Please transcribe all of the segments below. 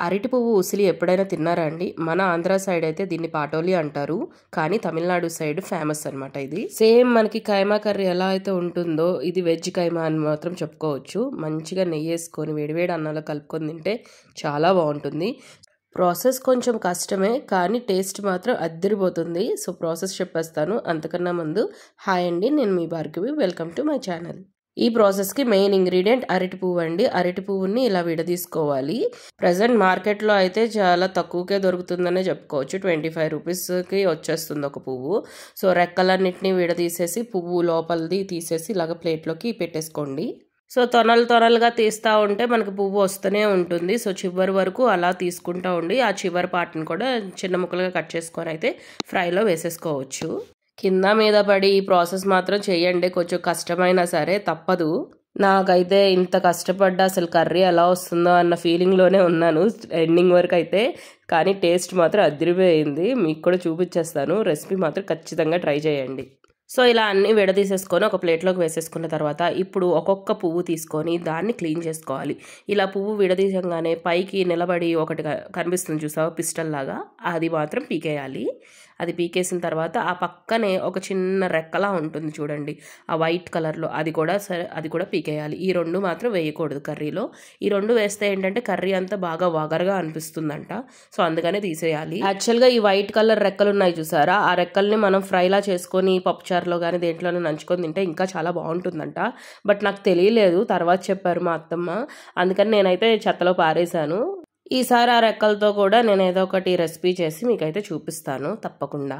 అరటి పువ్వు ఉసిలి ఎప్పుడైనా తిన్నారా అండి? మన ఆంధ్ర సైడ్ అయితే దీన్ని పాటోలి అంటారు. కానీ తమిళనాడు సైడ్ ఫేమస్ అనమాట ఇది. సేమ్ మనకి కైమా కర్రీ ఎలా అయితే ఉంటుందో ఇది వెజ్ కైమా అని మాత్రం చెప్పుకోవచ్చు. మంచిగా నెయ్యి వేసుకొని వేడివేడి అన్నంలో కలుపుకొని తింటే చాలా బాగుంటుంది. ప్రాసెస్ కొంచెం కష్టమే కానీ టేస్ట్ మాత్రం అద్దరిపోతుంది. సో ప్రాసెస్ చెప్పేస్తాను. అంతకన్నా ముందు హాయ్ అండి, నేను మీ Bhargavi. Welcome to my channel. ఈ ప్రాసెస్కి మెయిన్ ఇంగ్రీడియంట్ అరటి పువ్వు అండి. అరటి పువ్వుని ఇలా విడదీసుకోవాలి. ప్రజెంట్ మార్కెట్లో అయితే చాలా తక్కువకే దొరుకుతుందనే చెప్పుకోవచ్చు. 25 రూపీస్కి వచ్చేస్తుంది ఒక పువ్వు. సో రెక్కలన్నిటిని విడదీసేసి పువ్వు లోపలిది తీసేసి ఇలాగ ప్లేట్లోకి పెట్టేసుకోండి. సో తొనలుగా తీస్తూ ఉంటే మనకి పువ్వు వస్తూనే ఉంటుంది. సో చివరి వరకు అలా తీసుకుంటూ ఉండి ఆ చివరి పార్ట్ని కూడా చిన్న ముక్కలుగా కట్ చేసుకొని అయితే ఫ్రైలో వేసేసుకోవచ్చు. కింద మీద పడి ఈ ప్రాసెస్ మాత్రం చేయండి. కొంచెం కష్టమైనా సరే తప్పదు. నాకైతే ఇంత కష్టపడ్డా అసలు కర్రీ ఎలా వస్తుందో అన్న ఫీలింగ్లోనే ఉన్నాను ఎండింగ్ వరకు అయితే. కానీ టేస్ట్ మాత్రం అదిరిపోయింది. మీకు కూడా చూపించేస్తాను. రెసిపీ మాత్రం ఖచ్చితంగా ట్రై చేయండి. సో ఇలా అన్నీ విడదీసేసుకొని ఒక ప్లేట్లోకి వేసేసుకున్న తర్వాత ఇప్పుడు ఒక్కొక్క పువ్వు తీసుకొని దాన్ని క్లీన్ చేసుకోవాలి. ఇలా పువ్వు విడదీసంగానే పైకి నిలబడి ఒకటి కనిపిస్తుంది చూసావా, పిస్టల్ లాగా, అది మాత్రం పీకేయాలి. అది పీకేసిన తర్వాత ఆ పక్కనే ఒక చిన్న రెక్కలా ఉంటుంది చూడండి, ఆ వైట్ కలర్లో, అది కూడా పీకేయాలి. ఈ రెండు మాత్రం వేయకూడదు కర్రీలో. ఈ రెండు వేస్తే ఏంటంటే కర్రీ అంతా బాగా వగరగా అనిపిస్తుందంట. సో అందుకనే తీసేయాలి. యాక్చువల్గా ఈ వైట్ కలర్ రెక్కలు ఉన్నాయి చూసారా, ఆ రెక్కల్ని మనం ఫ్రైలా చేసుకొని పప్పుచారులో కానీ దేంట్లోనే నంచుకొని తింటే ఇంకా చాలా బాగుంటుందంట. బట్ నాకు తెలియలేదు, తర్వాత చెప్పారు మా అత్తమ్మ. అందుకని నేనైతే చెత్తలో పారేశాను. ఈసారి ఆ రెక్కలతో కూడా నేను ఏదో ఒకటి రెసిపీ చేసి మీకైతే చూపిస్తాను తప్పకుండా.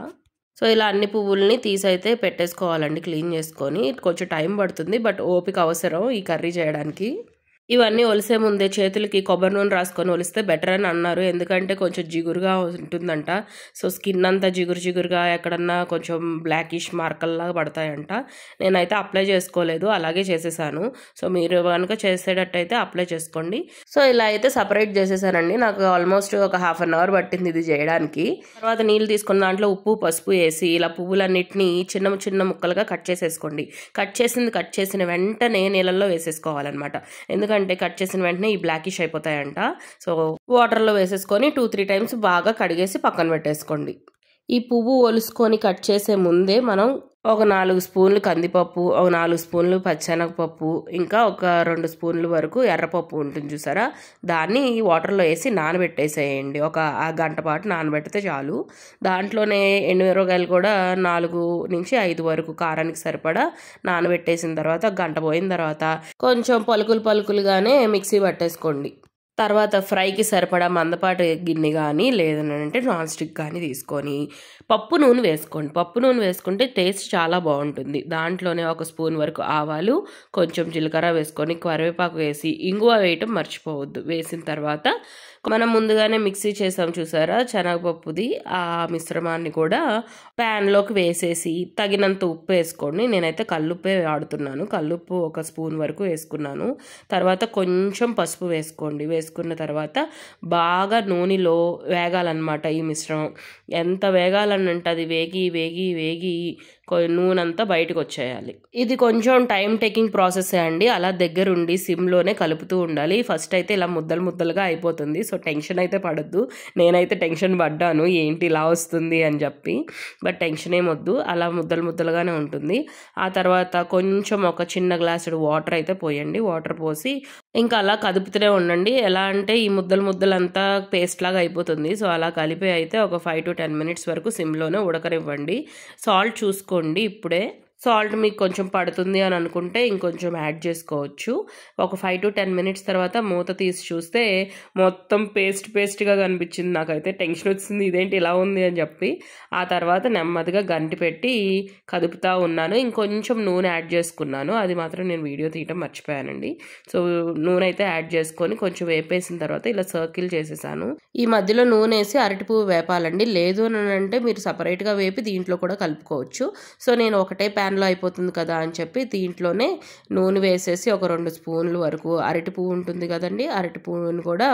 సో ఇలా అన్ని పువ్వుల్ని తీసైతే పెట్టేసుకోవాలండి క్లీన్ చేసుకొని. కొంచెం టైం పడుతుంది, బట్ ఓపిక అవసరం ఈ కర్రీ చేయడానికి. ఇవన్నీ ఒలిసే ముందే చేతులకి కొబ్బరి నూనె రాసుకొని ఒలిస్తే బెటర్ అని అన్నారు. ఎందుకంటే కొంచెం జిగురుగా ఉంటుందంట. సో స్కిన్ అంతా జిగురుగా ఎక్కడన్నా కొంచెం బ్లాకిష్ మార్కల్లాగా పడతాయంట. నేనైతే అప్లై చేసుకోలేదు, అలాగే చేసేసాను. సో మీరు కనుక చేసేటట్టయితే అప్లై చేసుకోండి. సో ఇలా అయితే సపరేట్ చేసేసానండి. నాకు ఆల్మోస్ట్ ఒక ½ అన్ అవర్ పట్టింది ఇది చేయడానికి. తర్వాత నీళ్ళు తీసుకున్న దాంట్లో ఉప్పు పసుపు వేసి ఇలా పువ్వులన్నిటిని చిన్న ముక్కలుగా కట్ చేసేసుకోండి. కట్ చేసిన వెంటనే నీళ్ళల్లో వేసేసుకోవాలన్నమాట. ఎందుకంటే కట్ చేసిన వెంటనే ఈ బ్లాకిష్ అయిపోతాయంట. సో వాటర్లో వేసేసుకొని 2-3 టైమ్స్ బాగా కడిగేసి పక్కన పెట్టేసుకోండి. ఈ పువ్వు ఒలుసుకొని కట్ చేసే ముందే మనం ఒక 4 స్పూన్లు కందిపప్పు, ఒక 4 స్పూన్లు పచ్చెనగపప్పు, ఇంకా ఒక 2 స్పూన్లు వరకు ఎర్రపప్పు ఉంటుంది చూసారా, దాన్ని వాటర్లో వేసి నానబెట్టేసేయండి. ఒక గంట పాటు నానబెడితే చాలు. దాంట్లోనే ఎండుమిరపకాయలు కూడా 4 నుంచి 5 వరకు కారానికి సరిపడా నానబెట్టేసిన తర్వాత గంట పోయిన తర్వాత కొంచెం పలుకులుగానే మిక్సీ పట్టేసుకోండి. తర్వాత ఫ్రైకి సరిపడా మందపాటి గిన్నె కానీ లేదంటే నాన్ స్టిక్ కానీ తీసుకొని పప్పు నూనె వేసుకోండి. పప్పు నూనె వేసుకుంటే టేస్ట్ చాలా బాగుంటుంది. దాంట్లోనే ఒక స్పూన్ వరకు ఆవాలు, కొంచెం జీలకర్ర వేసుకొని కరివేపాకు వేసి ఇంగువ వేయటం మర్చిపోవద్దు. వేసిన తర్వాత మనం ముందుగానే మిక్సీ చేసాం చూసారా శనగపప్పుది, ఆ మిశ్రమాన్ని కూడా ప్యాన్లోకి వేసేసి తగినంత ఉప్పు వేసుకోండి. నేనైతే కల్లుప్పే వాడుతున్నాను. కల్లుప్పు ఒక స్పూన్ వరకు వేసుకున్నాను. తర్వాత కొంచెం పసుపు వేసుకోండి. వేసుకున్న తర్వాత బాగా నూనెలో వేగాలన్నమాట ఈ మిశ్రమం. ఎంత వేగాలనంటే అది వేగి నూనె అంతా బయటకు వచ్చేయాలి. ఇది కొంచెం టైం టేకింగ్ ప్రాసెసే అండి. అలా దగ్గరుండి సిమ్లోనే కలుపుతూ ఉండాలి. ఫస్ట్ అయితే ఇలా ముద్దలుగా అయిపోతుంది. సో టెన్షన్ అయితే పడద్దు. నేనైతే టెన్షన్ పడ్డాను, ఏంటి ఇలా వస్తుంది అని చెప్పి. బట్ టెన్షన్ ఏమొద్దు, అలా ముద్దలుగానే ఉంటుంది. ఆ తర్వాత కొంచెం ఒక చిన్న గ్లాసుడు వాటర్ అయితే పోయండి. వాటర్ పోసి ఇంకా అలా కదుపుతూనే ఉండండి. ఎలా అంటే ఈ ముద్దలంతా పేస్ట్ లాగా అయిపోతుంది. సో అలా కలిపి అయితే ఒక 5 to 10 minutes వరకు సిమ్లోనే ఉడకనివ్వండి. సాల్ట్ చూసుకోండి. ఇప్పుడే సాల్ట్ మీకు కొంచెం పడుతుంది అని అనుకుంటే ఇంకొంచెం యాడ్ చేసుకోవచ్చు. ఒక 5 to 10 minutes తర్వాత మూత తీసి చూస్తే మొత్తం పేస్ట్గా కనిపించింది. నాకైతే టెన్షన్ వచ్చింది, ఇదేంటి ఇలా ఉంది అని చెప్పి. ఆ తర్వాత నెమ్మదిగా గంటి పెట్టి కదుపుతూ ఉన్నాను. ఇంకొంచెం నూనె యాడ్ చేసుకున్నాను, అది మాత్రం నేను వీడియో తీయటం మర్చిపోయానండి. సో నూనె అయితే యాడ్ చేసుకొని కొంచెం వేపేసిన తర్వాత ఇలా సర్కిల్ చేసేసాను. ఈ మధ్యలో నూనె వేసి అరటి పువ్వు వేపాలండి. లేదు అని అంటే మీరు సపరేట్గా వేపి దీంట్లో కూడా కలుపుకోవచ్చు. సో నేను ఒకటే ప్యాన్లో అయిపోతుంది కదా అని చెప్పి దీంట్లోనే నూనె వేసేసి ఒక 2 స్పూన్లు వరకు అరటి పువ్వు ఉంటుంది కదండి, అరటి పువ్వును కూడా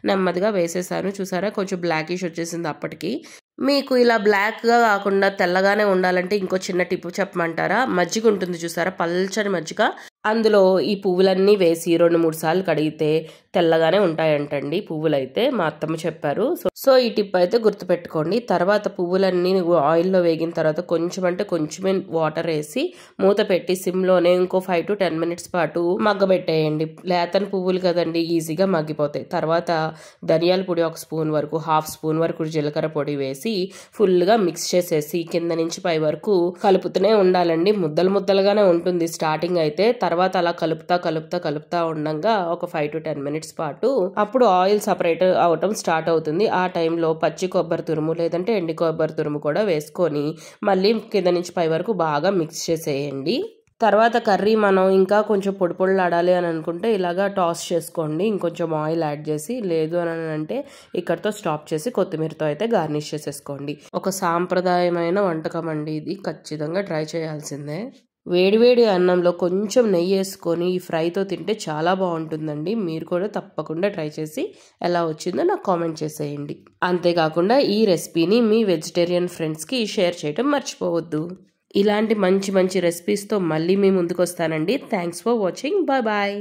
నెమ్మదిగా వేసేసాను. చూసారా కొంచెం బ్లాకిష్ వచ్చేసింది అప్పటికి. మీకు ఇలా బ్లాక్గా కాకుండా తెల్లగానే ఉండాలంటే ఇంకో చిన్న టిప్పు చెప్పమంటారా? మజ్జిగ ఉంటుంది చూసారా, పల్చని మజ్జిగ, అందులో ఈ పువ్వులన్నీ వేసి 2-3 సార్లు కడిగితే తెల్లగానే ఉంటాయంటండి పువ్వులైతే, మా అత్తమ్మ చెప్పారు. సో ఈ టిప్ అయితే గుర్తుపెట్టుకోండి. తర్వాత పువ్వులన్నీ ఆయిల్లో వేగిన తర్వాత కొంచెమే వాటర్ వేసి మూత పెట్టి సిమ్లోనే ఇంకో 5 to 10 minutes పాటు మగ్గబెట్టేయండి. లేతని పువ్వులు కదండి, ఈజీగా మగ్గిపోతాయి. తర్వాత ధనియాల పొడి 1 స్పూన్ వరకు, 1/2 స్పూన్ వరకు జీలకర్ర పొడి వేసి ఫుల్గా మిక్స్ చేసేసి కింద నుంచి పై వరకు కలుపుతూనే ఉండాలండి. ముద్దలుగానే ఉంటుంది స్టార్టింగ్ అయితే. తర్వాత అలా కలుపుతా ఉండగా ఒక 5 to 10 minutes పాటు అప్పుడు ఆయిల్ సపరేట్ అవటం స్టార్ట్ అవుతుంది. ఆ టైంలో పచ్చి కొబ్బరి తురుము లేదంటే ఎండి కొబ్బరి తురుము కూడా వేసుకొని మళ్ళీ కింద నుంచి పై వరకు బాగా మిక్స్ చేసేయండి. తర్వాత కర్రీ మనం ఇంకా కొంచెం పొడిలాడాలి అని అనుకుంటే ఇలాగా టాస్ చేసుకోండి, ఇంకొంచెం ఆయిల్ యాడ్ చేసి. లేదు అని అంటే ఇక్కడతో స్టాప్ చేసి కొత్తిమీరతో అయితే గార్నిష్ చేసేసుకోండి. ఒక సాంప్రదాయమైన వంటకం అండి ఇది, ఖచ్చితంగా ట్రై చేయాల్సిందే. వేడివేడి అన్నంలో కొంచెం నెయ్యి వేసుకొని ఈ ఫ్రైతో తింటే చాలా బాగుంటుందండి. మీరు కూడా తప్పకుండా ట్రై చేసి ఎలా వచ్చిందో నాకు కామెంట్ చేసేయండి. అంతేకాకుండా ఈ రెసిపీని మీ వెజిటేరియన్ ఫ్రెండ్స్కి షేర్ చేయడం మర్చిపోవద్దు. ఇలాంటి మంచి రెసిపీస్తో మళ్ళీ మీ ముందుకు వస్తానండి. Thanks for watching. బాయ్.